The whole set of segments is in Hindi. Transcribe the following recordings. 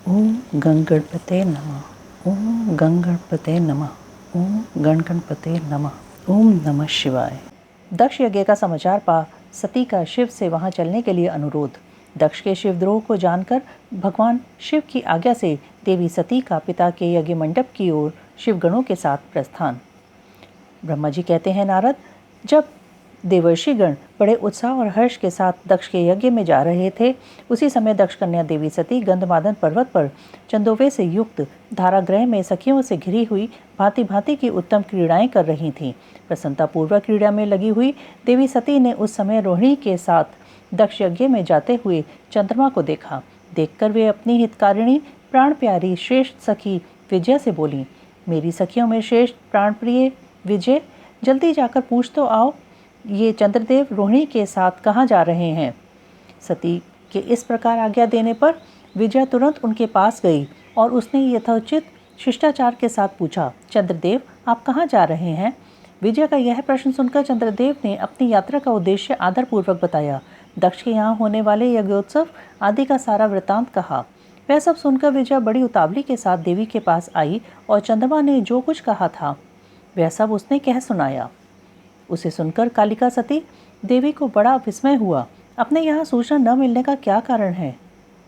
ओम गणगणपते नमः। ओम गणगणपते नमः। ओम गणगणपते नमः। ओम नमः शिवाय। दक्ष यज्ञ का समाचार पा सती का शिव से वहां चलने के लिए अनुरोध। दक्ष के शिवद्रोह को जानकर भगवान शिव की आज्ञा से देवी सती का पिता के यज्ञ मंडप की ओर शिवगणों के साथ प्रस्थान। ब्रह्मा जी कहते हैं, नारद, जब देवर्षिगण बड़े उत्साह और हर्ष के साथ दक्ष के यज्ञ में जा रहे थे, उसी समय दक्ष कन्या देवी सती गंधमादन पर्वत पर चंदोवे से युक्त धारागृह में सखियों से घिरी हुई भांति भांति की उत्तम क्रीड़ाएं कर रही थीं। प्रसन्नतापूर्वक क्रीड़ा में लगी हुई देवी सती ने उस समय रोहिणी के साथ दक्ष यज्ञ में जाते हुए चंद्रमा को देखा। देखकर वे अपनी हितकारिणी प्राण प्यारी श्रेष्ठ सखी विजया से बोली, मेरी सखियों में श्रेष्ठ प्राण प्रिय विजय, जल्दी जाकर पूछ तो आओ, ये चंद्रदेव रोहिणी के साथ कहाँ जा रहे हैं। सती के इस प्रकार आज्ञा देने पर विजया तुरंत उनके पास गई और उसने यथोचित शिष्टाचार के साथ पूछा, चंद्रदेव आप कहाँ जा रहे हैं। विजया का यह प्रश्न सुनकर चंद्रदेव ने अपनी यात्रा का उद्देश्य आदरपूर्वक बताया, दक्ष के यहाँ होने वाले यज्ञोत्सव आदि का सारा वृतांत कहा। वह सब सुनकर विजया बड़ी उतावली के साथ देवी के पास आई और चंद्रमा ने जो कुछ कहा था वह सब उसने कह सुनाया। उसे सुनकर कालिका सती देवी को बड़ा विस्मय हुआ। अपने यहाँ सूचना न मिलने का क्या कारण है,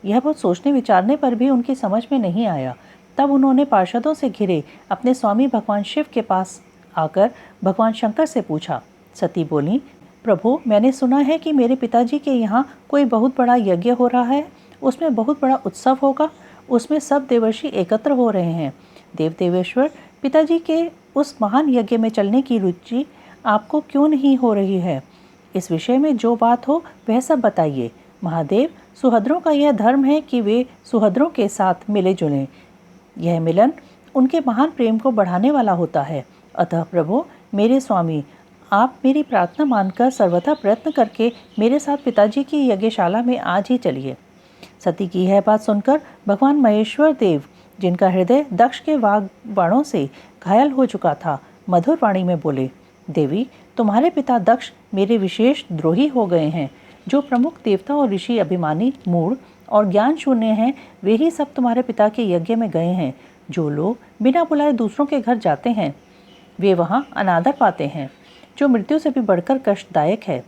यह बहुत सोचने विचारने पर भी उनकी समझ में नहीं आया। तब उन्होंने पार्षदों से घिरे अपने स्वामी भगवान शिव के पास आकर भगवान शंकर से पूछा। सती बोली, प्रभु, मैंने सुना है कि मेरे पिताजी के यहाँ कोई बहुत बड़ा यज्ञ हो रहा है, उसमें बहुत बड़ा उत्सव होगा, उसमें सब देवर्षि एकत्र हो रहे हैं। देव देवेश्वर, पिताजी के उस महान यज्ञ में चलने की रुचि आपको क्यों नहीं हो रही है। इस विषय में जो बात हो वह सब बताइए। महादेव, सुहद्रों का यह धर्म है कि वे सुहद्रों के साथ मिले जुलें। यह मिलन उनके महान प्रेम को बढ़ाने वाला होता है। अतः प्रभु, मेरे स्वामी, आप मेरी प्रार्थना मानकर सर्वथा प्रयत्न करके मेरे साथ पिताजी की यज्ञशाला में आज ही चलिए। सती की यह बात सुनकर भगवान महेश्वर देव, जिनका हृदय दक्ष के बाणों से घायल हो चुका था, मधुर वाणी में बोले, देवी, तुम्हारे पिता दक्ष मेरे विशेष द्रोही हो गए हैं। जो प्रमुख देवता और ऋषि अभिमानी, मूढ़ और ज्ञान शून्य हैं, वे ही सब तुम्हारे पिता के यज्ञ में गए हैं। जो लोग बिना बुलाए दूसरों के घर जाते हैं वे वहाँ अनादर पाते हैं, जो मृत्यु से भी बढ़कर कष्टदायक है।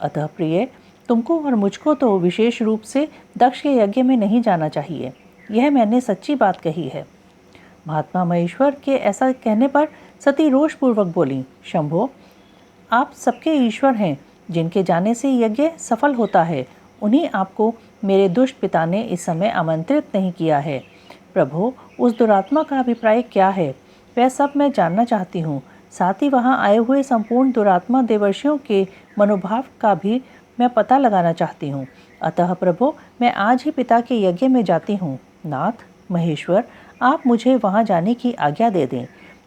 अतः प्रिय, तुमको और मुझको तो विशेष रूप से दक्ष के यज्ञ में नहीं जाना चाहिए। यह मैंने सच्ची बात कही है। महात्मा महेश्वर के ऐसा कहने पर सती रोषपूर्वक बोली, शंभो, आप सबके ईश्वर हैं। जिनके जाने से यज्ञ सफल होता है, उन्हीं आपको मेरे दुष्ट पिता ने इस समय आमंत्रित नहीं किया है। प्रभु, उस दुरात्मा का अभिप्राय क्या है, वह सब मैं जानना चाहती हूँ। साथ ही वहाँ आए हुए संपूर्ण दुरात्मा देवर्षियों के मनोभाव का भी मैं पता लगाना चाहती हूँ। अतः प्रभु, मैं आज ही पिता के यज्ञ में जाती हूँ। नाथ महेश्वर, आप मुझे वहाँ जाने की आज्ञा दे दें।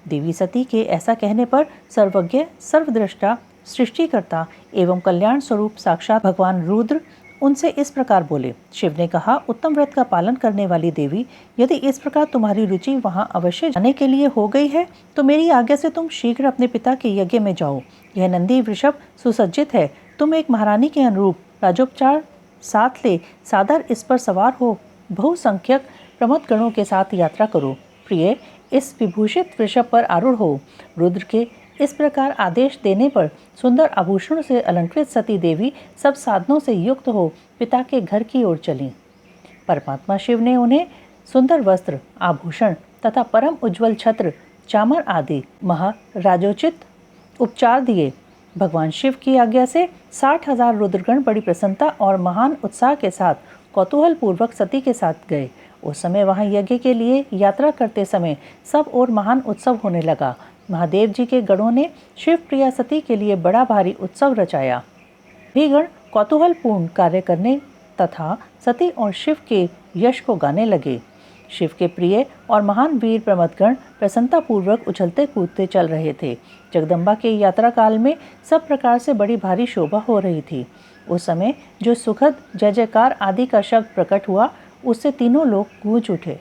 देवी सती के ऐसा कहने पर सर्वज्ञ, सर्वद्रष्टा, सृष्टिकर्ता एवं कल्याण स्वरूप साक्षात भगवान रुद्र उनसे इस प्रकार बोले। शिव ने कहा, उत्तम व्रत का पालन करने वाली देवी, यदि इस प्रकार तुम्हारी रुचि वहाँ अवश्य जाने के लिए हो गई है तो मेरी आज्ञा से तुम शीघ्र अपने पिता के यज्ञ में जाओ। यह नंदी वृषभ सुसज्जित है। तुम एक महारानी के अनुरूप राजोपचार साथ ले सादर इस पर सवार हो बहुसंख्यक प्रमथ गणों के साथ यात्रा करो। प्रिय, इस विभूषित वृषभ पर आरूढ़ हो। रुद्र के इस प्रकार आदेश देने पर सुंदर आभूषणों से अलंकृत सती देवी सब साधनों से युक्त हो पिता के घर की ओर चली। परमात्मा शिव ने उन्हें सुंदर वस्त्र, आभूषण तथा परम उज्ज्वल छत्र, चामर आदि महाराजोचित उपचार दिए। भगवान शिव की आज्ञा से 60,000 रुद्रगण बड़ी प्रसन्नता और महान उत्साह के साथ कौतूहल पूर्वक सती के साथ गए। उस समय वहां यज्ञ के लिए यात्रा करते समय सब और महान उत्सव होने लगा। महादेव जी के गणों ने शिव प्रिया सती के लिए बड़ा भारी उत्सव रचाया। भी गण कौतूहलपूर्ण कार्य करने तथा सती और शिव के यश को गाने लगे। शिव के प्रिय और महान वीर प्रमथगण प्रसन्नतापूर्वक उछलते कूदते चल रहे थे। जगदम्बा के यात्रा काल में सब प्रकार से बड़ी भारी शोभा हो रही थी। उस समय जो सुखद जय जयकार आदि का शब्द प्रकट हुआ, उससे तीनों लोग गूंज उठे।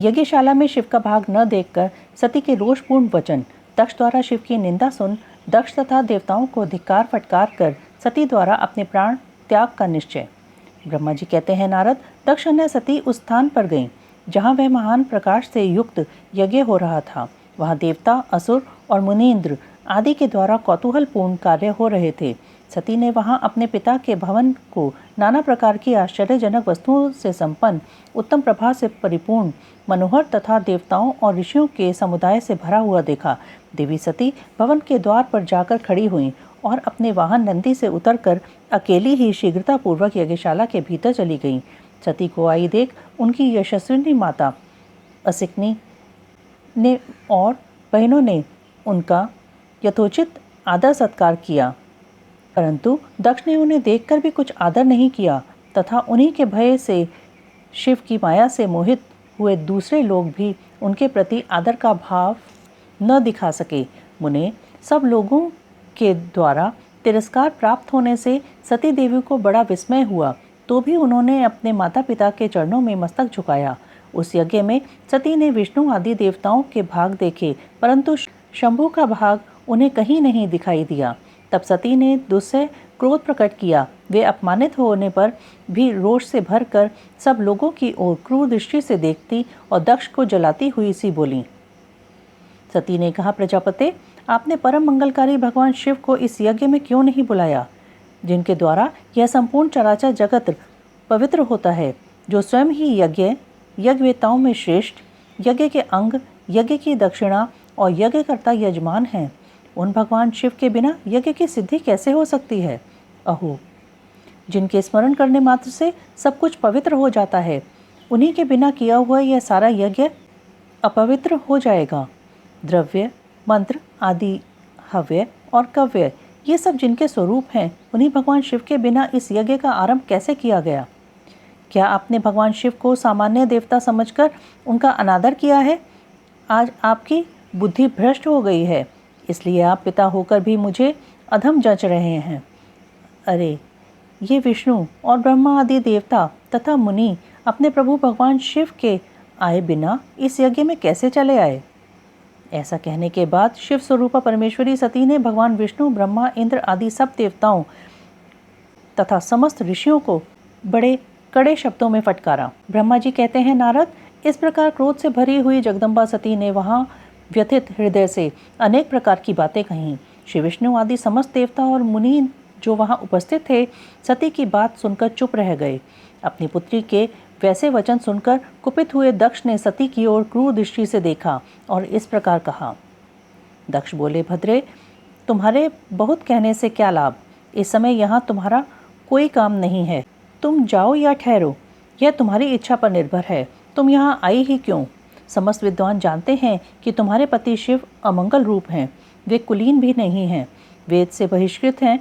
यज्ञशाला में शिव का भाग न देखकर सती के रोषपूर्ण वचन, दक्ष द्वारा शिव की निंदा सुन दक्ष तथा देवताओं को धिक्कार फटकार कर सती द्वारा अपने प्राण त्याग का निश्चय। ब्रह्मा जी कहते हैं, नारद, दक्ष ने सती उस स्थान पर गईं जहाँ वह महान प्रकाश से युक्त यज्ञ हो रहा था। वहाँ देवता, असुर और मुनीन्द्र आदि के द्वारा कौतूहलपूर्ण कार्य हो रहे थे। सती ने वहाँ अपने पिता के भवन को नाना प्रकार की आश्चर्यजनक वस्तुओं से संपन्न, उत्तम प्रभा से परिपूर्ण, मनोहर तथा देवताओं और ऋषियों के समुदाय से भरा हुआ देखा। देवी सती भवन के द्वार पर जाकर खड़ी हुई और अपने वाहन नंदी से उतरकर अकेली ही शीघ्रतापूर्वक यज्ञशाला के भीतर चली गईं। सती को आई देख उनकी यशस्विनी माता असिकनी ने और बहनों ने उनका यथोचित आदर सत्कार किया, परंतु दक्ष ने उन्हें देखकर भी कुछ आदर नहीं किया तथा उन्हीं के भय से शिव की माया से मोहित हुए दूसरे लोग भी उनके प्रति आदर का भाव न दिखा सके। मुने, सब लोगों के द्वारा तिरस्कार प्राप्त होने से सती देवी को बड़ा विस्मय हुआ, तो भी उन्होंने अपने माता पिता के चरणों में मस्तक झुकाया। उस यज्ञ में सती ने विष्णु आदि देवताओं के भाग देखे, परंतु शंभु का भाग उन्हें कहीं नहीं दिखाई दिया। तब सती ने दुस्सह क्रोध प्रकट किया। वे अपमानित होने पर भी रोष से भरकर सब लोगों की ओर क्रूर दृष्टि से देखती और दक्ष को जलाती हुई सी बोली। सती ने कहा, प्रजापते, आपने परम मंगलकारी भगवान शिव को इस यज्ञ में क्यों नहीं बुलाया, जिनके द्वारा यह संपूर्ण चराचर जगत पवित्र होता है, जो स्वयं ही यज्ञवेताओं में श्रेष्ठ, यज्ञ के अंग, यज्ञ की दक्षिणा और यज्ञकर्ता यजमान हैं। उन भगवान शिव के बिना यज्ञ की सिद्धि कैसे हो सकती है? अहो, जिनके स्मरण करने मात्र से सब कुछ पवित्र हो जाता है, उन्हीं के बिना किया हुआ यह सारा यज्ञ अपवित्र हो जाएगा। द्रव्य, मंत्र आदि, हव्य और कव्य, ये सब जिनके स्वरूप हैं, उन्हीं भगवान शिव के बिना इस यज्ञ का आरंभ कैसे किया गया? क्या आपने भगवान शिव को सामान्य देवता समझकर उनका अनादर किया है? आज आपकी बुद्धि भ्रष्ट हो गई है, इसलिए आप पिता होकर भी मुझे अधम जच रहे हैं। अरे, ये विष्णु और ब्रह्मा आदि देवता तथा मुनि अपने प्रभु भगवान शिव के आए बिना इस यज्ञ में कैसे चले आए? ऐसा कहने के बाद शिव स्वरूपा परमेश्वरी सती ने भगवान विष्णु, ब्रह्मा, इंद्र आदि सब देवताओं तथा समस्त ऋषियों को बड़े कड़े शब्दों में फटकारा। ब्रह्मा जी कहते हैं, नारद, इस प्रकार क्रोध से भरी हुई जगदम्बा सती ने वहाँ व्यथित हृदय से अनेक प्रकार की बातें कहीं। श्री विष्णु आदि समस्त देवता और मुनि जो वहाँ उपस्थित थे, सती की बात सुनकर चुप रह गए। अपनी पुत्री के वैसे वचन सुनकर कुपित हुए दक्ष ने सती की ओर क्रूर दृष्टि से देखा और इस प्रकार कहा। दक्ष बोले, भद्रे, तुम्हारे बहुत कहने से क्या लाभ? इस समय यहाँ तुम्हारा कोई काम नहीं है। तुम जाओ या ठहरो, यह तुम्हारी इच्छा पर निर्भर है। तुम यहाँ आई ही क्यों? समस्त विद्वान जानते हैं कि तुम्हारे पति शिव अमंगल रूप हैं। वे कुलीन भी नहीं हैं, वेद से बहिष्कृत हैं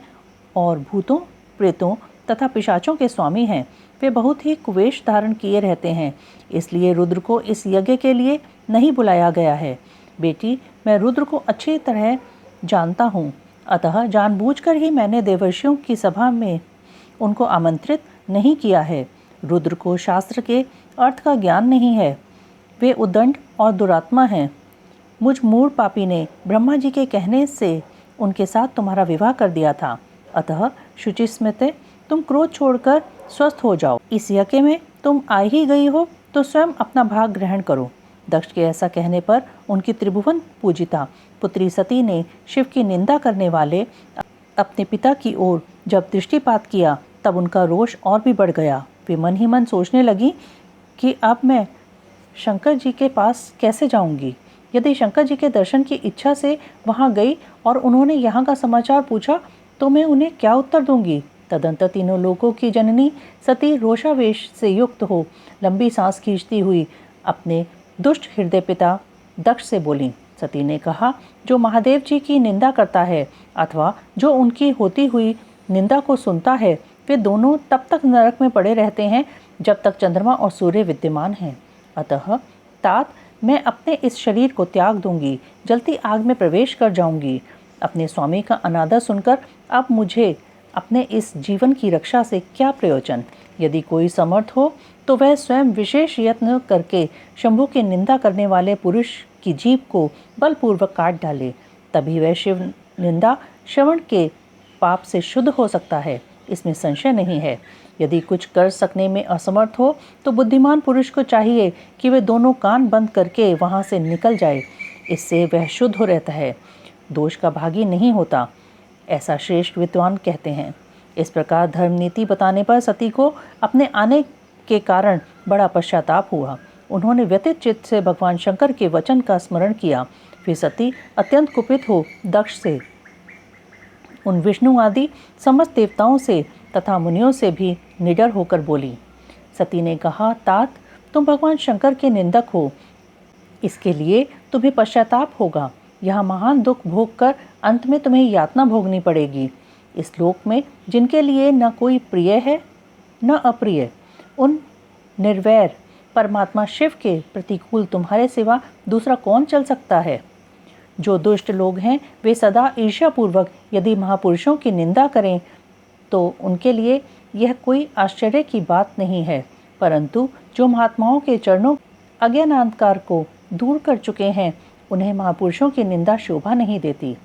और भूतों, प्रेतों तथा पिशाचों के स्वामी हैं। वे बहुत ही कुवेश धारण किए रहते हैं, इसलिए रुद्र को इस यज्ञ के लिए नहीं बुलाया गया है। बेटी, मैं रुद्र को अच्छी तरह जानता हूँ, अतः जानबूझकर ही मैंने देवर्षियों की सभा में उनको आमंत्रित नहीं किया है। रुद्र को शास्त्र के अर्थ का ज्ञान नहीं है, वे उद्दंड और दुरात्मा हैं। मुझ मूढ़ पापी ने ब्रह्मा जी के कहने से उनके साथ तुम्हारा विवाह कर दिया था, अतः शुचि स्मृते, तुम क्रोध छोड़कर स्वस्थ हो जाओ। इस यज्ञ में तुम आ ही गई हो तो स्वयं अपना भाग ग्रहण करो। दक्ष के ऐसा कहने पर उनकी त्रिभुवन पूजिता पुत्री सती ने शिव की निंदा करने वाले अपने पिता की ओर जब दृष्टिपात किया, तब उनका रोष और भी बढ़ गया। वे मन ही मन सोचने लगी कि अब मैं शंकर जी के पास कैसे जाऊंगी? यदि शंकर जी के दर्शन की इच्छा से वहां गई और उन्होंने यहाँ का समाचार पूछा तो मैं उन्हें क्या उत्तर दूंगी? तदंतर तीनों लोकों की जननी सती रोषावेश से युक्त हो लंबी सांस खींचती हुई अपने दुष्ट हृदय पिता दक्ष से बोली। सती ने कहा, जो महादेव जी की निंदा करता है अथवा जो उनकी होती हुई निंदा को सुनता है, वे दोनों तब तक नरक में पड़े रहते हैं जब तक चंद्रमा और सूर्य विद्यमान हैं। अतः तात मैं अपने इस शरीर को त्याग दूंगी, जलती आग में प्रवेश कर जाऊंगी। अपने स्वामी का अनादर सुनकर अब मुझे अपने इस जीवन की रक्षा से क्या प्रयोजन? यदि कोई समर्थ हो तो वह स्वयं विशेष यत्न करके शंभु की निंदा करने वाले पुरुष की जीभ को बलपूर्वक काट डाले, तभी वह शिव निंदा श्रवण के पाप से शुद्ध हो सकता है, इसमें संशय नहीं है। यदि कुछ कर सकने में असमर्थ हो तो बुद्धिमान पुरुष को चाहिए कि वे दोनों कान बंद करके वहां से निकल जाए। इससे वह शुद्ध हो रहता है, दोष का भागी नहीं होता, ऐसा श्रेष्ठ विद्वान कहते हैं। इस प्रकार धर्म नीति बताने पर सती को अपने आने के कारण बड़ा पश्चाताप हुआ। उन्होंने व्यथित चित्त से भगवान शंकर के वचन का स्मरण किया। फिर सती अत्यंत कुपित हो दक्ष से, उन विष्णु आदि समस्त देवताओं से तथा मुनियों से भी निडर होकर बोली। सती ने कहा, तात, तुम भगवान शंकर के निंदक हो, इसके लिए तुम्हें पश्चाताप होगा। यहाँ महान दुख भोग कर अंत में तुम्हें यातना भोगनी पड़ेगी। इस लोक में जिनके लिए न कोई प्रिय है न अप्रिय, उन निर्वैर परमात्मा शिव के प्रतिकूल तुम्हारे सिवा दूसरा कौन चल सकता है। जो दुष्ट लोग हैं वे सदा ईर्ष्यापूर्वक यदि महापुरुषों की निंदा करें तो उनके लिए यह कोई आश्चर्य की बात नहीं है, परंतु जो महात्माओं के चरणों अज्ञानांधकार को दूर कर चुके हैं उन्हें महापुरुषों की निंदा शोभा नहीं देती।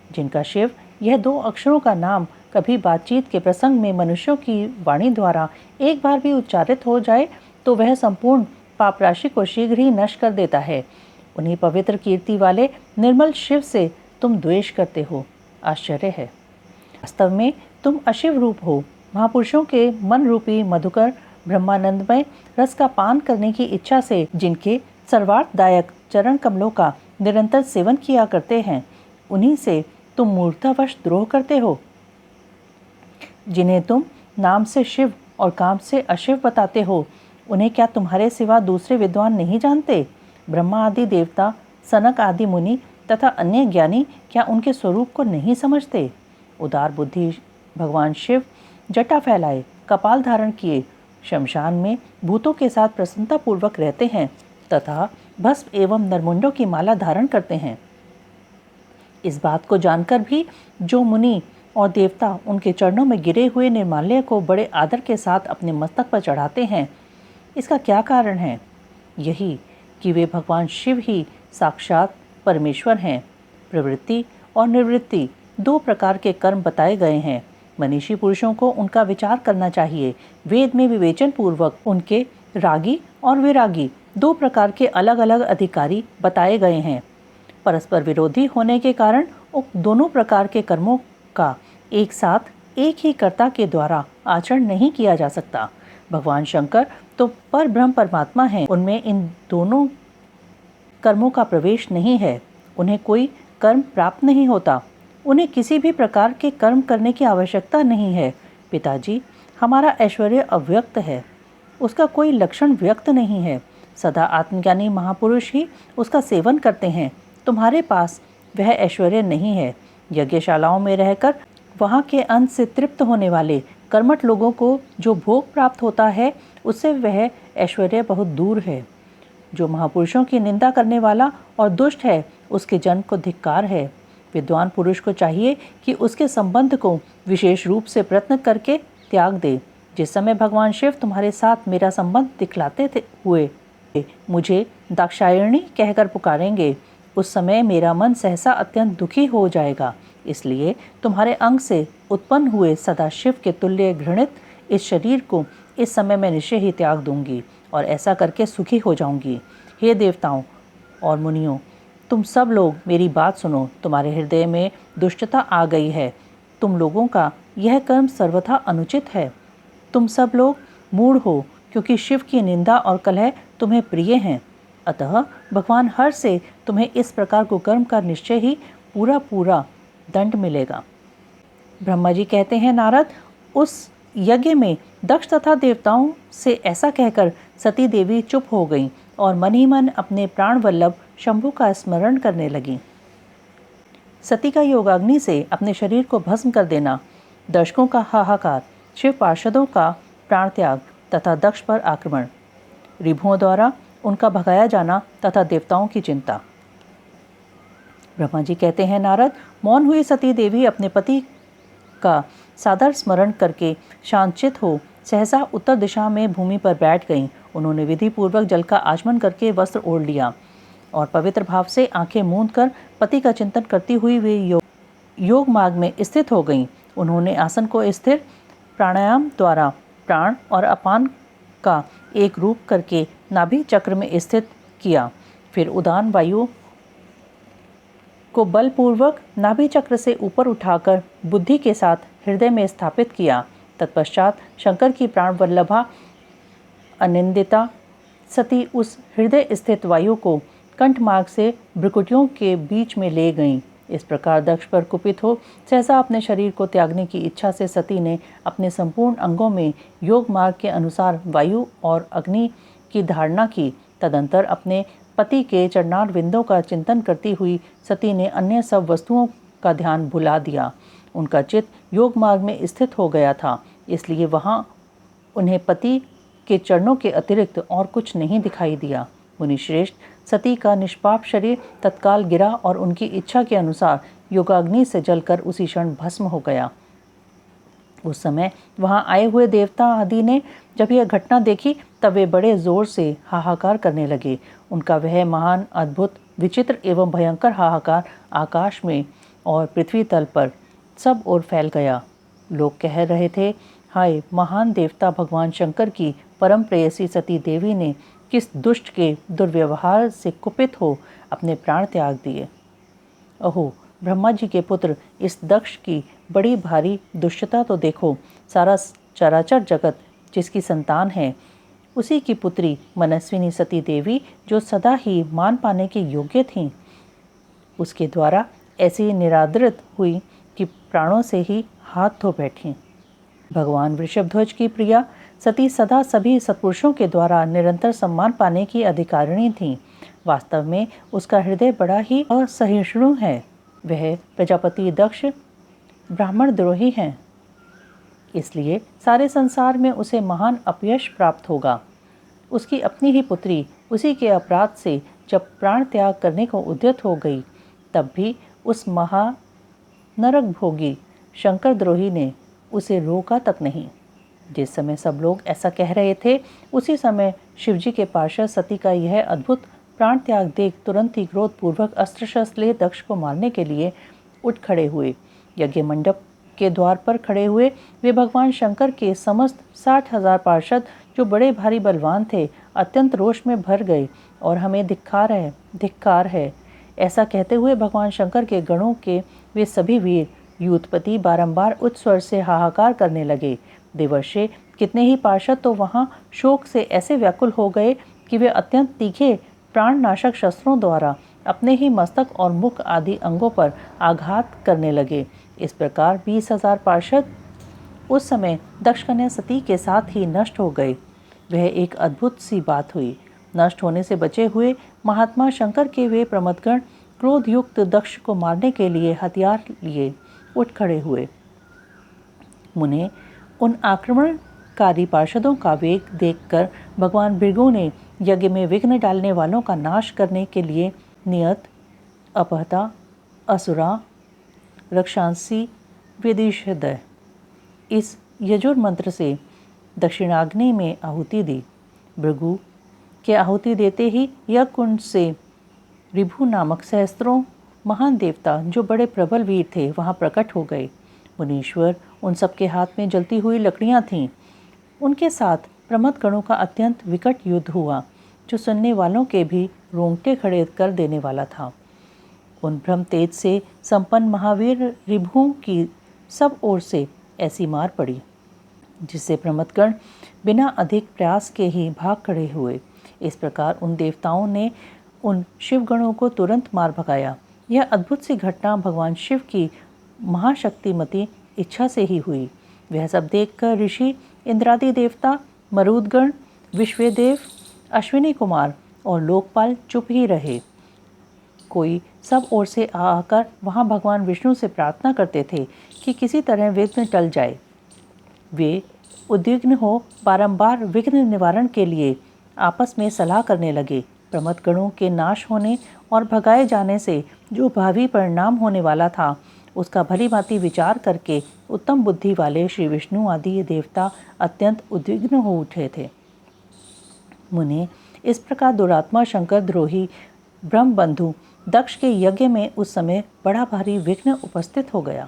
जिनका शिव यह 2 अक्षरों का नाम कभी बातचीत के प्रसंग में मनुष्यों की वाणी द्वारा एक बार भी उच्चारित हो जाए तो वह संपूर्ण पाप राशि को शीघ्र ही नष्ट कर देता है। उन्हीं पवित्र कीर्ति वाले निर्मल शिव से तुम द्वेष करते हो, आश्चर्य है। वास्तव में तुम अशिव रूप हो। महापुरुषों के मन रूपी मधुकर ब्रह्मानंदमय रस का पान करने की इच्छा से जिनके सर्वार्थदायक चरण कमलों का निरंतर सेवन किया करते हैं, उन्हीं से तुम मूर्खतावश द्रोह करते हो। जिन्हें तुम नाम से शिव और काम से अशिव बताते हो, उन्हें क्या तुम्हारे सिवा दूसरे विद्वान नहीं जानते? ब्रह्मा आदि देवता, सनक आदि मुनि तथा अन्य ज्ञानी क्या उनके स्वरूप को नहीं समझते? उदार बुद्धि भगवान शिव जटा फैलाए, कपाल धारण किए, शमशान में भूतों के साथ प्रसन्नतापूर्वक रहते हैं तथा भस्म एवं नरमुंडों की माला धारण करते हैं। इस बात को जानकर भी जो मुनि और देवता उनके चरणों में गिरे हुए निर्माल्य को बड़े आदर के साथ अपने मस्तक पर चढ़ाते हैं, इसका क्या कारण है? यही कि वे भगवान शिव ही साक्षात परमेश्वर हैं। प्रवृत्ति और निवृत्ति 2 प्रकार के कर्म बताए गए हैं। मनीषी पुरुषों को उनका विचार करना चाहिए। वेद में विवेचन पूर्वक उनके रागी और विरागी 2 प्रकार के अलग अलग अधिकारी बताए गए हैं। परस्पर विरोधी होने के कारण उक्त दोनों प्रकार के कर्मों का एक साथ एक ही कर्ता के द्वारा आचरण नहीं किया जा सकता। भगवान शंकर तो पर ब्रह्म परमात्मा हैं, उनमें इन दोनों कर्मों का प्रवेश नहीं है। उन्हें कोई कर्म प्राप्त नहीं होता, उन्हें किसी भी प्रकार के कर्म करने की आवश्यकता नहीं है। पिताजी, हमारा ऐश्वर्य अव्यक्त है, उसका कोई लक्षण व्यक्त नहीं है। सदा आत्मज्ञानी महापुरुष ही उसका सेवन करते हैं। तुम्हारे पास वह ऐश्वर्य नहीं है। यज्ञशालाओं में रहकर वहाँ के अन्न से तृप्त होने वाले कर्मठ लोगों को जो भोग प्राप्त होता है, उससे वह ऐश्वर्य बहुत दूर है। जो महापुरुषों की निंदा करने वाला और दुष्ट है, उसके जन्म को धिक्कार है। विद्वान पुरुष को चाहिए कि उसके संबंध को विशेष रूप से प्रयत्न करके त्याग दे। जिस समय भगवान शिव तुम्हारे साथ मेरा संबंध दिखलाते हुए मुझे दाक्षायणी कहकर पुकारेंगे, उस समय मेरा मन सहसा अत्यंत दुखी हो जाएगा। इसलिए तुम्हारे अंग से उत्पन्न हुए सदाशिव के तुल्य घृणित इस शरीर को इस समय मैं निश्चय ही त्याग दूंगी और ऐसा करके सुखी हो जाऊंगी। हे देवताओं और मुनियों, तुम सब लोग मेरी बात सुनो। तुम्हारे हृदय में दुष्टता आ गई है। तुम लोगों का यह कर्म सर्वथा अनुचित है। तुम सब लोग मूढ़ हो, क्योंकि शिव की निंदा और कलह तुम्हें प्रिय हैं। अतः भगवान हर से तुम्हें इस प्रकार कुकर्म का निश्चय ही पूरा दंड मिलेगा। ब्रह्मा जी कहते हैं, नारद, उस यज्ञ में दक्ष तथा देवताओं से ऐसा कहकर सती देवी चुप हो गईं और मन ही मन अपने प्राण वल्लभ शंभु का स्मरण करने लगीं। सती का योगाग्नि से अपने शरीर को भस्म कर देना, दर्शकों का हाहाकार, शिव पार्षदों का प्राण त्याग तथा दक्ष पर आक्रमण, रिभुओं द्वारा उनका भगाया जाना तथा देवताओं की चिंता। ब्रह्मा जी कहते हैं, नारद, मौन हुई सती देवी अपने पति का सादर स्मरण करके शांतचित हो सहसा उत्तर दिशा में भूमि पर बैठ गईं। उन्होंने विधि पूर्वक जल का आचमन करके वस्त्र ओढ़ लिया और पवित्र भाव से आंखें मूंद कर पति का चिंतन करती हुई वे योग मार्ग में स्थित हो गईं। उन्होंने आसन को स्थिर प्राणायाम द्वारा प्राण और अपान का एक रूप करके नाभि चक्र में स्थित किया। फिर उदान वायु को बलपूर्वक नाभि चक्र से ऊपर उठाकर बुद्धि के साथ हृदय में स्थापित किया। तत्पश्चात शंकर की प्राण वल्लभा अनिंदिता सती उस हृदय स्थित वायु को कंठ मार्ग से भ्रुकुटियों के बीच में ले गईं। इस प्रकार दक्ष पर कुपित हो सहसा अपने शरीर को त्यागने की इच्छा से सती ने अपने संपूर्ण अंगों में योग मार्ग के अनुसार वायु और अग्नि की धारणा की। तदंतर अपने पति के चरणार विंदों का चिंतन करती हुई सती ने अन्य सब वस्तुओं का ध्यान भुला दिया। उनका चित्त योग मार्ग में स्थित हो गया था, इसलिए वहां उन्हें पति के चरणों के अतिरिक्त और कुछ नहीं दिखाई दिया। मुनिश्रेष्ठ, सती का निष्पाप शरीर तत्काल गिरा और उनकी इच्छा के अनुसार योगाग्नि से जलकर उसी क्षण भस्म हो गया। उस समय वहां आए हुए देवता आदि ने जब यह घटना देखी तब वे बड़े जोर से हाहाकार करने लगे। उनका वह महान, अद्भुत, विचित्र एवं भयंकर हाहाकार आकाश में और पृथ्वी तल पर सब ओर फैल गया। लोग कह रहे थे, हाय, महान देवता भगवान शंकर की परम प्रेयसी सती देवी ने किस दुष्ट के दुर्व्यवहार से कुपित हो अपने प्राण त्याग दिए। अहो, ब्रह्मा जी के पुत्र इस दक्ष की बड़ी भारी दुष्टता तो देखो। सारा चराचर जगत जिसकी संतान है, उसी की पुत्री मनस्विनी सती देवी, जो सदा ही मान पाने के योग्य थीं, उसके द्वारा ऐसी निरादृत हुई कि प्राणों से ही हाथ धो बैठी। भगवान वृषभध्वज की प्रिया सती सदा सभी सत्पुरुषों के द्वारा निरंतर सम्मान पाने की अधिकारिणी थी। वास्तव में उसका हृदय बड़ा ही असहिष्णु है। वह प्रजापति दक्ष ब्राह्मण द्रोही हैं, इसलिए सारे संसार में उसे महान अपयश प्राप्त होगा। उसकी अपनी ही पुत्री उसी के अपराध से जब प्राण त्याग करने को उद्यत हो गई, तब भी उस नरक भोगी शंकर द्रोही ने उसे रोका तक नहीं। जिस समय सब लोग ऐसा कह रहे थे, उसी समय शिवजी के पार्षद सती का यह अद्भुत प्राण त्याग देख तुरंत ही क्रोधपूर्वक अस्त्र शस्त्र ले दक्ष को मारने के लिए उठ खड़े हुए। यज्ञ मंडप के द्वार पर खड़े हुए वे भगवान शंकर के समस्त 60,000 पार्षद, जो बड़े भारी बलवान थे, अत्यंत रोष में भर गए और हमें धिक्कार है ऐसा कहते हुए भगवान शंकर के गणों के वे सभी वीर यूथपति बारंबार उच्च स्वर से हाहाकार करने लगे। देवर्षि कितने ही पार्षद तो वहां शोक से ऐसे व्याकुल हो गए कि वे अत्यंत तीखे प्राणनाशक शस्त्रों द्वारा अपने ही मस्तक और मुख आदि अंगों पर आघात करने लगे। इस प्रकार 20,000 पार्षद उस समय दक्ष कन्या सती के साथ ही नष्ट हो गए। वह एक अद्भुत सी बात हुई। नष्ट होने से बचे हुए महात्मा शंकर के वे प्रमथगण क्रोध युक्त दक्ष को मारने के लिए हथियार लिए उठ खड़े हुए। मुने, उन आक्रमणकारी पार्षदों का वेग देखकर भगवान भृगु ने यज्ञ में विघ्न डालने वालों का नाश करने के लिए नियत, अपहता, असुरा, रक्षांसी, वेदिशदय इस यजुर मंत्र से दक्षिणाग्नि में आहुति दी। भृगु के आहुति देते ही यज्ञ कुंड से ऋभु नामक सहस्त्रों महान देवता, जो बड़े प्रबल वीर थे, वहां प्रकट हो गए। मुनीश्वर, उन सबके हाथ में जलती हुई लकड़ियां थीं। उनके साथ प्रमथ गणों का अत्यंत विकट युद्ध हुआ, जो सुनने वालों के भी रोंगटे खड़े कर देने वाला था। उन ब्रह्म तेज से संपन्न महावीर ऋभुओं की सब ओर से ऐसी मार पड़ी, जिससे प्रमथगण बिना अधिक प्रयास के ही भाग खड़े हुए। इस प्रकार उन देवताओं ने उन शिवगणों को तुरंत मार भगाया। यह अद्भुत सी घटना भगवान शिव की महाशक्तिमती इच्छा से ही हुई। वह सब देखकर ऋषि, इंद्रादि देवता, मरुदगण, विश्वदेव, अश्विनी कुमार और लोकपाल चुप ही रहे। कोई सब ओर से आकर वहां भगवान विष्णु से प्रार्थना करते थे कि किसी तरह विघ्न टल जाए। वे उद्विग्न हो बारंबार विघ्न निवारण के लिए आपस में सलाह करने लगे। प्रमथ गणों के नाश होने और भगाए जाने से जो भावी परिणाम होने वाला था, उसका भली भांति विचार करके उत्तम बुद्धि वाले श्री विष्णु आदि देवता अत्यंत उद्विग्न हो उठे थे। मुने, इस प्रकार दुरात्मा शंकर द्रोही ब्रह्म बंधु दक्ष के यज्ञ में उस समय बड़ा भारी विघ्न उपस्थित हो गया।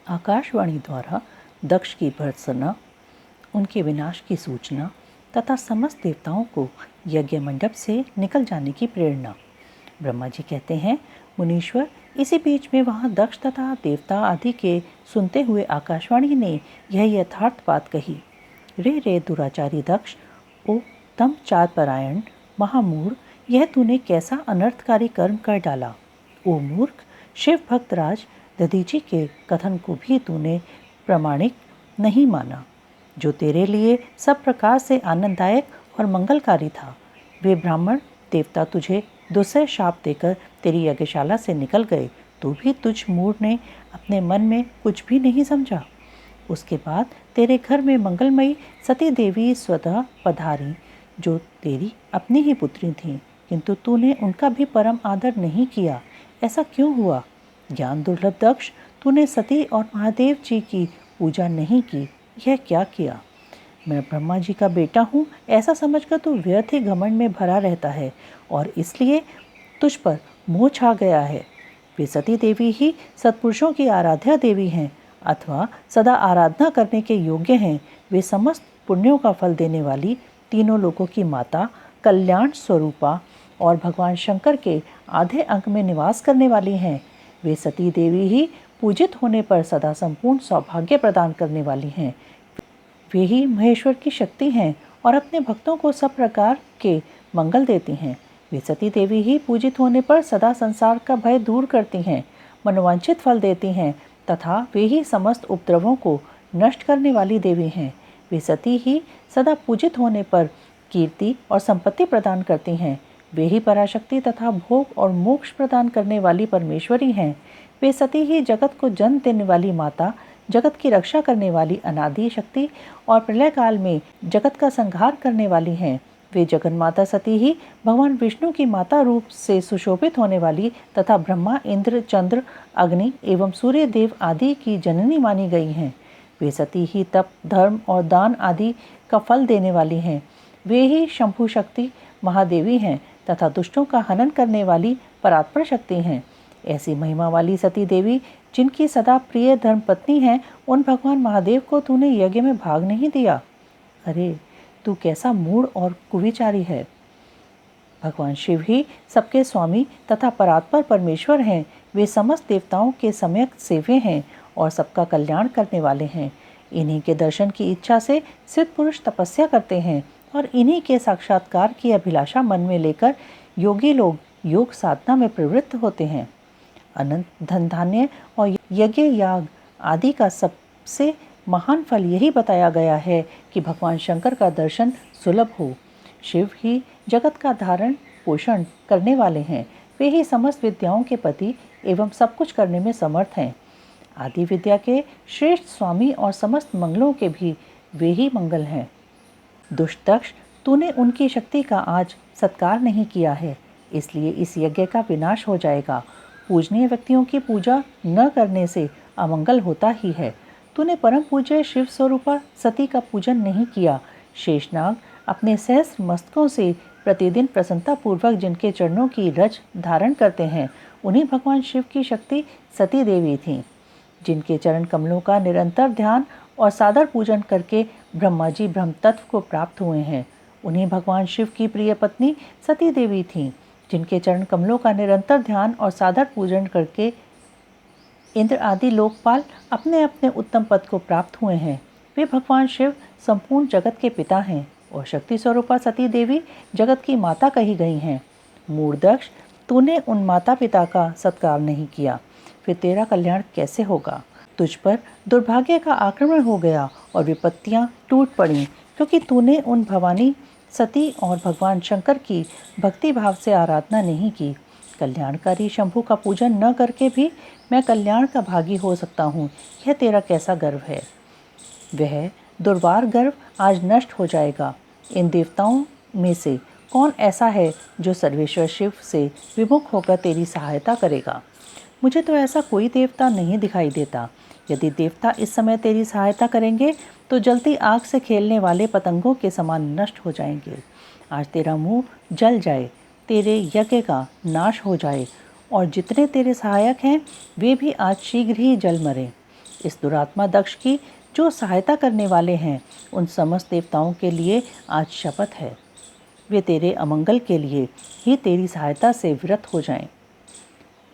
आकाशवाणी द्वारा दक्ष की भर्त्सना उनके विनाश की सूचना तथा समस्त देवताओं को यज्ञ मंडप से निकल जाने की प्रेरणा। ब्रह्मा जी कहते हैं, मुनीश्वर, इसी बीच में वहाँ दक्ष तथा देवता आदि के सुनते हुए आकाशवाणी ने यह यथार्थ बात कही। रे दुराचारी दक्ष, ओ तम चार परायण महामूढ़, यह तूने कैसा अनर्थकारी कर्म कर डाला। ओ मूर्ख, शिव भक्त राज दधीची के कथन को भी तूने प्रामाणिक नहीं माना, जो तेरे लिए सब प्रकार से आनंददायक और मंगलकारी था। वे ब्राह्मण देवता तुझे दुस्सह शाप देकर तेरी यज्ञशाला से निकल गए, तो भी तुझ मूढ़ ने अपने मन में कुछ भी नहीं समझा। उसके बाद तेरे घर में मंगलमयी सती देवी स्वतः पधारी, जो तेरी अपनी ही पुत्री थीं, किंतु तूने उनका भी परम आदर नहीं किया। ऐसा क्यों हुआ? ज्ञान दुर्लभ दक्ष, तूने सती और महादेव जी की पूजा नहीं की। यह क्या किया? मैं ब्रह्मा जी का बेटा हूँ ऐसा समझकर तू व्यर्थ ही घमंड में भरा रहता है और इसलिए तुझ पर मोह छा गया है। वे सती देवी ही सत्पुरुषों की आराध्या देवी हैं अथवा सदा आराधना करने के योग्य हैं। वे समस्त पुण्यों का फल देने वाली, तीनों लोगों की माता, कल्याण स्वरूपा और भगवान शंकर के आधे अंक में निवास करने वाली हैं। वे सती देवी ही पूजित होने पर सदा संपूर्ण सौभाग्य प्रदान करने वाली हैं। वे ही महेश्वर की शक्ति हैं और अपने भक्तों को सब प्रकार के मंगल देती हैं। वे सती देवी ही पूजित होने पर सदा संसार का भय दूर करती हैं, मनोवांछित फल देती हैं तथा वे ही समस्त उपद्रवों को नष्ट करने वाली देवी हैं। वे सती ही सदा पूजित होने पर कीर्ति और संपत्ति प्रदान करती हैं। वे ही पराशक्ति तथा भोग और मोक्ष प्रदान करने वाली परमेश्वरी हैं। वे सती ही जगत को जन्म देने वाली माता, जगत की रक्षा करने वाली अनादि शक्ति और प्रलय काल में जगत का संहार करने वाली हैं। वे जगन्माता सती ही भगवान विष्णु की माता रूप से सुशोभित होने वाली तथा ब्रह्मा, इंद्र, चंद्र, अग्नि एवं सूर्य देव आदि की जननी मानी गई हैं। वे सती ही तप, धर्म और दान आदि का फल देने वाली हैं। वे ही शंभु शक्ति महादेवी हैं तथा दुष्टों का हनन करने वाली परात्पर शक्ति हैं। ऐसी महिमा वाली सती देवी, जिनकी सदा प्रिय धर्म पत्नी है, उन भगवान महादेव को तूने यज्ञ में भाग नहीं दिया। अरे, तू कैसा मूढ़ और कुविचारी है। भगवान शिव ही सबके स्वामी तथा परात्पर परमेश्वर हैं। वे समस्त देवताओं के सम्यक सेव्य हैं और सबका कल्याण करने वाले हैं। इन्हीं के दर्शन की इच्छा से सिद्ध पुरुष तपस्या करते हैं और इन्हीं के साक्षात्कार की अभिलाषा मन में लेकर योगी लोग योग साधना में प्रवृत्त होते हैं। अनंत धन धान्य और यज्ञ याग आदि का सबसे महान फल यही बताया गया है कि भगवान शंकर का दर्शन सुलभ हो। शिव ही जगत का धारण पोषण करने वाले हैं। वे ही समस्त विद्याओं के पति एवं सब कुछ करने में समर्थ हैं। आदि विद्या के श्रेष्ठ स्वामी और समस्त मंगलों के भी वे ही मंगल हैं। दुष्ट दक्ष, तूने उनकी शक्ति का आज सत्कार नहीं किया है, इसलिए इस यज्ञ का विनाश हो जाएगा। पूजनीय व्यक्तियों की पूजा न करने से अमंगल होता ही है। तूने परम पूज्य शिव स्वरूपा सती का पूजन नहीं किया। शेषनाग अपने सहस्र मस्तकों से प्रतिदिन प्रसन्नता पूर्वक जिनके चरणों की रज धारण करते हैं, उन्हीं भगवान शिव की शक्ति सती देवी थीं। जिनके चरण कमलों का निरंतर ध्यान और सादर पूजन करके ब्रह्मा जी ब्रह्म तत्व को प्राप्त हुए हैं, उन्हीं भगवान शिव की प्रिय पत्नी सती देवी थीं। जिनके चरण कमलों का निरंतर ध्यान और सादर पूजन करके इंद्र आदि लोकपाल अपने अपने उत्तम पद को प्राप्त हुए हैं। वे भगवान शिव संपूर्ण जगत के पिता हैं और शक्ति स्वरूपा सती देवी जगत की माता कही गई हैं। मूर्दक्ष, तूने उन माता पिता का सत्कार नहीं किया, फिर तेरा कल्याण कैसे होगा। तुझ पर दुर्भाग्य का आक्रमण हो गया और विपत्तियां टूट पड़ीं, क्योंकि तूने उन भवानी सती और भगवान शंकर की भक्ति भाव से आराधना नहीं की। कल्याणकारी शंभु का पूजन न करके भी मैं कल्याण का भागी हो सकता हूँ, यह तेरा कैसा गर्व है। वह दुर्वार गर्व आज नष्ट हो जाएगा। इन देवताओं में से कौन ऐसा है जो सर्वेश्वर शिव से विमुख होकर तेरी सहायता करेगा। मुझे तो ऐसा कोई देवता नहीं दिखाई देता। यदि देवता इस समय तेरी सहायता करेंगे तो जलती आग से खेलने वाले पतंगों के समान नष्ट हो जाएंगे। आज तेरा मुंह जल जाए, तेरे यज्ञ का नाश हो जाए और जितने तेरे सहायक हैं वे भी आज शीघ्र ही जल मरें। इस दुरात्मा दक्ष की जो सहायता करने वाले हैं, उन समस्त देवताओं के लिए आज शपथ है, वे तेरे अमंगल के लिए ही तेरी सहायता से विरत हो जाएं।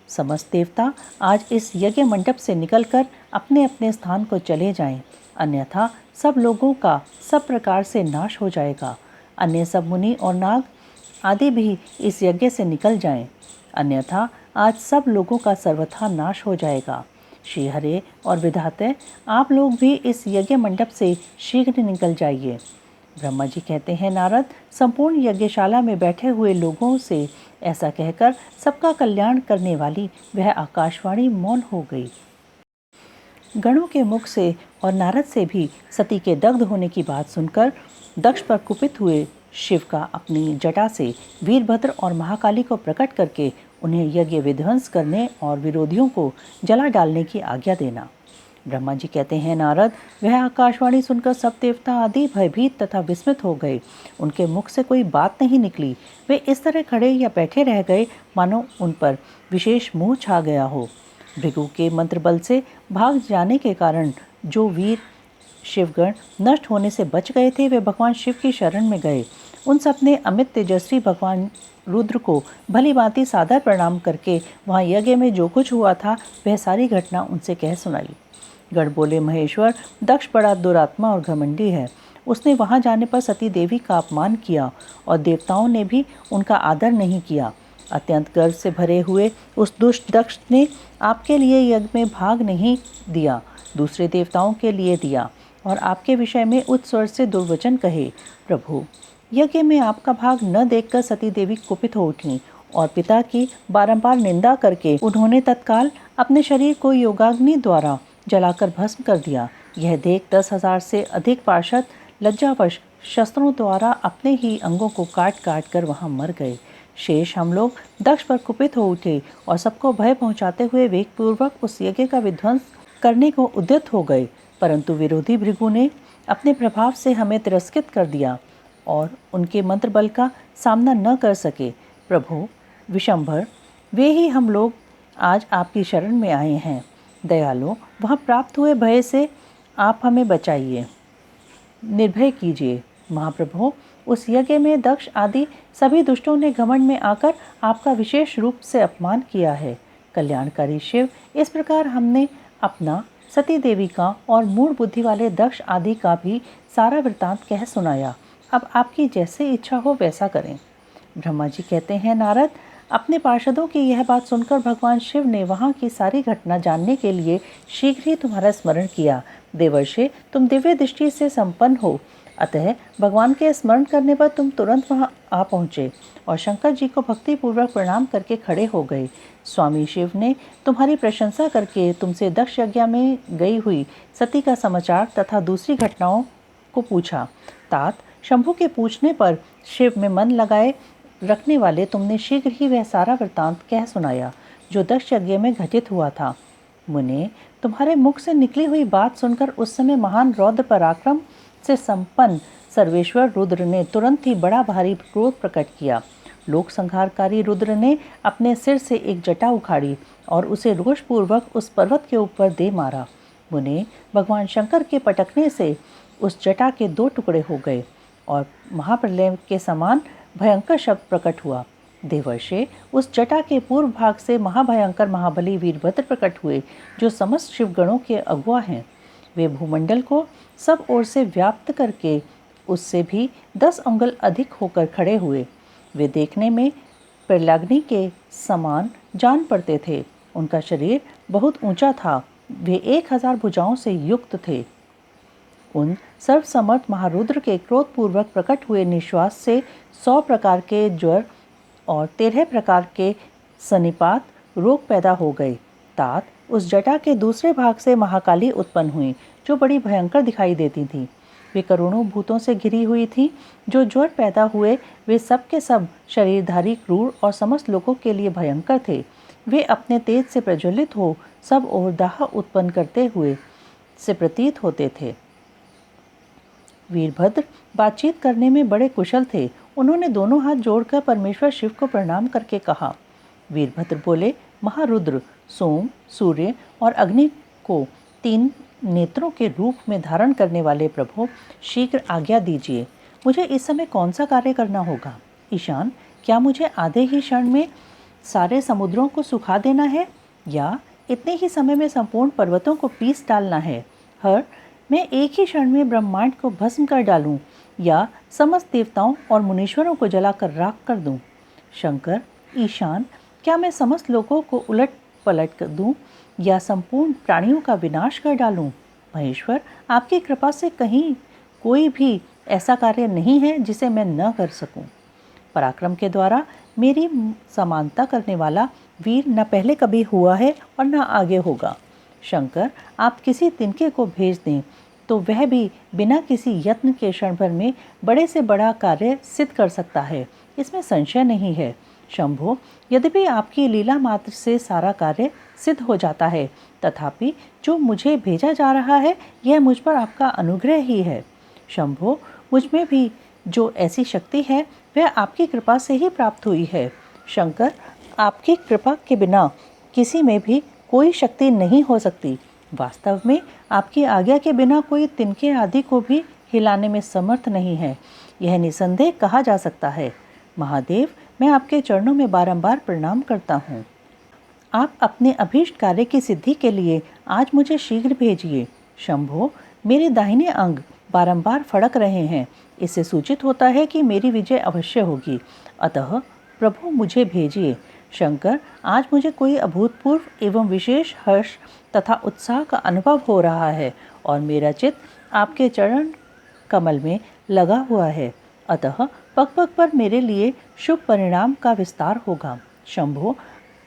समस्त देवता आज इस यज्ञ मंडप से निकलकर अपने अपने स्थान को चले जाएं, अन्यथा सब लोगों का सब प्रकार से नाश हो जाएगा। अन्य सब मुनि और नाग आदि भी इस यज्ञ से निकल जाएं, अन्यथा आज सब लोगों का सर्वथा नाश हो जाएगा। श्री हरे और विधाते, आप लोग भी इस यज्ञ मंडप से शीघ्र निकल जाइए। ब्रह्मा जी कहते हैं, नारद, संपूर्ण यज्ञशाला में बैठे हुए लोगों से ऐसा कहकर सबका कल्याण करने वाली वह आकाशवाणी मौन हो गई। गणों के मुख से और नारद से भी सती के दग्ध होने की बात सुनकर दक्ष पर कुपित हुए शिव का अपनी जटा से वीरभद्र और महाकाली को प्रकट करके उन्हें यज्ञ विध्वंस करने और विरोधियों को जला डालने की आज्ञा देना। ब्रह्मा जी कहते हैं, नारद, वह आकाशवाणी सुनकर सब देवता आदि भयभीत तथा विस्मित हो गए। उनके मुख से कोई बात नहीं निकली। वे इस तरह खड़े या बैठे रह गए मानो उन पर विशेष मोह छा गया हो। भृगु के मंत्र बल से भाग जाने के कारण जो वीर शिवगण नष्ट होने से बच गए थे, वे भगवान शिव की शरण में गए। उन सब ने अमित तेजस्वी भगवान रुद्र को भली भांति सादर प्रणाम करके वहाँ यज्ञ में जो कुछ हुआ था वह सारी घटना उनसे कह सुनाई। गण बोले, महेश्वर, दक्ष बड़ा दुरात्मा और घमंडी है। उसने वहाँ जाने पर सती देवी का अपमान किया और देवताओं ने भी उनका आदर नहीं किया। अत्यंत गर्व से भरे हुए उस दुष्ट दक्ष ने आपके लिए यज्ञ में भाग नहीं दिया, दूसरे देवताओं के लिए दिया और आपके विषय में उच्च स्वर से दुर्वचन कहे। प्रभु, यज्ञ में आपका भाग न देखकर सती देवी कुपित हो उठी और पिता की बारंबार निंदा करके उन्होंने तत्काल अपने शरीर को योगाग्नि द्वारा जलाकर भस्म कर दिया। यह देख 10,000 से अधिक पार्षद लज्जावश शस्त्रों द्वारा अपने ही अंगों को काट काट कर वहां मर गए। शेष हम लोग दक्ष पर कुपित हो उठे और सबको भय पहुंचाते हुए वेगपूर्वक उस यज्ञ का विध्वंस करने को उद्यत हो गए, परंतु विरोधी भृगु ने अपने प्रभाव से हमें तिरस्कृत कर दिया और उनके मंत्र बल का सामना न कर सके। प्रभु विशंभर, वे ही हम लोग आज आपकी शरण में आए हैं। दयालु, वहाँ प्राप्त हुए भय से आप हमें बचाइए, निर्भय कीजिए। महाप्रभु, उस यज्ञ में दक्ष आदि सभी दुष्टों ने घमंड में आकर आपका विशेष रूप से अपमान किया है। कल्याणकारी शिव, इस प्रकार हमने अपना, सती देवी का और मूढ़ बुद्धि वाले दक्ष आदि का भी सारा वृत्तांत कह सुनाया। अब आपकी जैसे इच्छा हो वैसा करें। ब्रह्मा जी कहते हैं, नारद, अपने पार्षदों की यह बात सुनकर भगवान शिव ने वहाँ की सारी घटना जानने के लिए शीघ्र ही तुम्हारा स्मरण किया। देवर्षि, तुम दिव्य दृष्टि से संपन्न हो, अतः भगवान के स्मरण करने पर तुम तुरंत वहाँ आ पहुँचे और शंकर जी को भक्तिपूर्वक प्रणाम करके खड़े हो गए। स्वामी शिव ने तुम्हारी प्रशंसा करके तुमसे दक्ष यज्ञ में गई हुई सती का समाचार तथा दूसरी घटनाओं को पूछा। तात, शंभु के पूछने पर शिव में मन लगाए रखने वाले तुमने शीघ्र ही वह सारा वृत्तांत कह सुनाया जो दक्ष यज्ञ में घटित हुआ था। मुने, तुम्हारे मुख से निकली हुई बात सुनकर उस समय महान रौद्र पराक्रम से संपन्न सर्वेश्वर रुद्र ने तुरंत ही बड़ा भारी क्रोध प्रकट किया। लोक संहारकारी रुद्र ने अपने सिर से एक जटा उखाड़ी और उसे रोषपूर्वक उस पर्वत के ऊपर दे मारा। मुने, भगवान शंकर के पटकने से उस जटा के 2 टुकड़े हो गए और महाप्रलय के समान भयंकर शब्द प्रकट हुआ। देवर्षि, उस जटा के पूर्व भाग से महाभयंकर महाबली वीरभद्र प्रकट हुए, जो समस्त शिवगणों के अगुआ हैं। वे भूमंडल को सब ओर से व्याप्त करके उससे भी 10 अंगुल अधिक होकर खड़े हुए। वे देखने में प्रलग्नि के समान जान पड़ते थे। उनका शरीर बहुत ऊंचा था। वे 1000 भुजाओं से युक्त थे। उन सर्वसमर्थ महारुद्र के क्रोधपूर्वक प्रकट हुए निश्वास से 100 प्रकार के ज्वर और 13 प्रकार के सन्निपात रोग पैदा हो गए। तात, उस जटा के दूसरे भाग से महाकाली उत्पन्न हुई, जो बड़ी भयंकर दिखाई देती थी। वे करोड़ों भूतों से घिरी हुई थी। जो ज्वर पैदा हुए वे सब के सब शरीरधारी, क्रूर और समस्त लोगों के लिए भयंकर थे। वे अपने तेज से प्रज्वलित हो सब ओर दाह उत्पन्न करते हुए से प्रतीत होते थे। वीरभद्र बातचीत करने में बड़े कुशल थे। उन्होंने दोनों हाथ जोड़कर परमेश्वर शिव को प्रणाम करके कहा। वीरभद्र बोले, महारुद्र, सोम, सूर्य और अग्नि को 3 नेत्रों के रूप में धारण करने वाले प्रभु, शीघ्र आज्ञा दीजिए, मुझे इस समय कौन सा कार्य करना होगा? ईशान, क्या मुझे आधे ही क्षण में सारे समुद्रों को सुखा देना है या इतने ही समय में संपूर्ण पर्वतों को पीस डालना है? हर, मैं एक ही क्षण में ब्रह्मांड को भस्म कर डालूं या समस्त देवताओं और मुनीश्वरों को जलाकर राख कर दूं? शंकर, ईशान, क्या मैं समस्त लोगों को उलट पलट कर दूं या संपूर्ण प्राणियों का विनाश कर डालूं? महेश्वर, आपकी कृपा से कहीं कोई भी ऐसा कार्य नहीं है जिसे मैं न कर सकूं। पराक्रम के द्वारा मेरी समानता करने वाला वीर न पहले कभी हुआ है और न आगे होगा। शंकर, आप किसी तिनके को भेज दें तो वह भी बिना किसी यत्न के क्षण भर में बड़े से बड़ा कार्य सिद्ध कर सकता है, इसमें संशय नहीं है। शंभो, यद्यपि आपकी लीला मात्र से सारा कार्य सिद्ध हो जाता है, तथापि जो मुझे भेजा जा रहा है यह मुझ पर आपका अनुग्रह ही है। शंभो, मुझ में भी जो ऐसी शक्ति है वह आपकी कृपा से ही प्राप्त हुई है। शंकर, आपकी कृपा के बिना किसी में भी कोई शक्ति नहीं हो सकती। वास्तव में आपकी आज्ञा के बिना कोई तिनके आदि को भी हिलाने में समर्थ नहीं है, यह निसंदेह कहा जा सकता है। महादेव, मैं आपके चरणों में बारंबार प्रणाम करता हूँ। आप अपने अभीष्ट कार्य की सिद्धि के लिए आज मुझे शीघ्र भेजिए। शंभो, मेरे दाहिने अंग बारंबार फड़क रहे हैं, इससे सूचित होता है कि मेरी विजय अवश्य होगी, अतः प्रभु मुझे भेजिए। शंकर, आज मुझे कोई अभूतपूर्व एवं विशेष हर्ष तथा उत्साह का अनुभव हो रहा है और मेरा चित्त आपके चरण कमल में लगा हुआ है, अतः पग पग पर मेरे लिए शुभ परिणाम का विस्तार होगा। शंभो,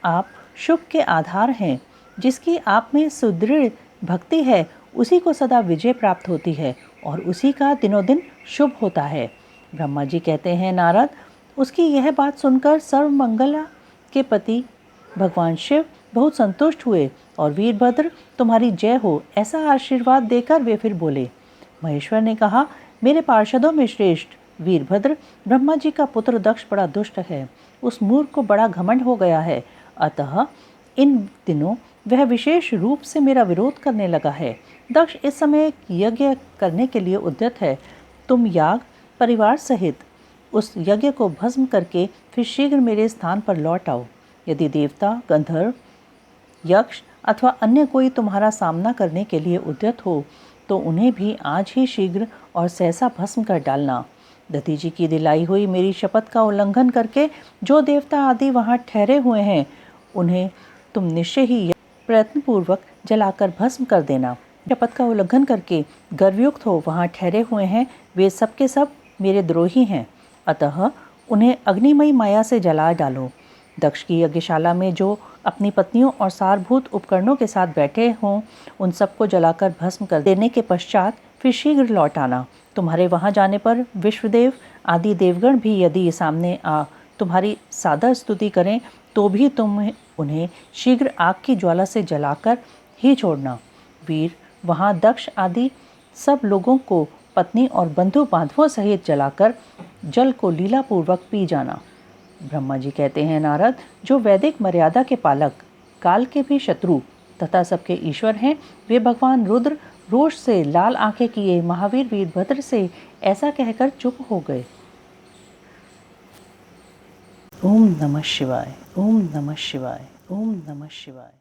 आप शुभ के आधार हैं, जिसकी आप में सुदृढ़ भक्ति है उसी को सदा विजय प्राप्त होती है और उसी का दिनों दिन शुभ होता है। ब्रह्मा जी कहते हैं, नारद, उसकी यह बात सुनकर सर्वमंगला के पति भगवान शिव बहुत संतुष्ट हुए और वीरभद्र तुम्हारी जय हो ऐसा आशीर्वाद देकर वे फिर बोले। महेश्वर ने कहा, मेरे पार्षदों में श्रेष्ठ वीरभद्र, ब्रह्मा जी का पुत्र दक्ष बड़ा दुष्ट है, उस मूर्ख को बड़ा घमंड हो गया है, अतः इन दिनों वह विशेष रूप से मेरा विरोध करने लगा है। दक्ष इस समय यज्ञ करने के लिए उद्यत है, तुम याग परिवार सहित उस यज्ञ को भस्म करके फिर शीघ्र मेरे स्थान पर लौट आओ। यदि देवता, गंधर्व, यक्ष अथवा अन्य कोई तुम्हारा सामना करने के लिए उद्यत हो तो उन्हें भी आज ही शीघ्र और सहसा भस्म कर डालना। दधि जी की दिलाई हुई मेरी शपथ का उल्लंघन करके जो देवता आदि वहाँ ठहरे हुए हैं उन्हें तुम निश्चय ही प्रयत्नपूर्वक जलाकर भस्म कर देना। शपथ का उल्लंघन करके गर्वयुक्त हो वहाँ ठहरे हुए हैं वे सब के सब मेरे द्रोही हैं, अतः उन्हें अग्निमयी माया से जला डालो। दक्ष की यज्ञशाला में जो अपनी पत्नियों और सारभूत उपकरणों के साथ बैठे हों उन सबको जलाकर भस्म कर देने के पश्चात फिर शीघ्र लौट आना। तुम्हारे वहाँ जाने पर विश्वदेव आदि देवगण भी यदि सामने आ तुम्हारी सादर स्तुति करें तो भी तुम उन्हें शीघ्र आग की ज्वाला से जलाकर ही छोड़ना। वीर, वहाँ दक्ष आदि सब लोगों को पत्नी और बंधु बांधवों सहित जलाकर जल को लीलापूर्वक पी जाना। ब्रह्मा जी कहते हैं, नारद, जो वैदिक मर्यादा के पालक, काल के भी शत्रु तथा सबके ईश्वर हैं, वे भगवान रुद्र रोष से लाल आंखें किए महावीर वीरभद्र से ऐसा कहकर चुप हो गए। ओम नमः शिवाय, ओम नमः शिवाय, ओम नमः शिवाय।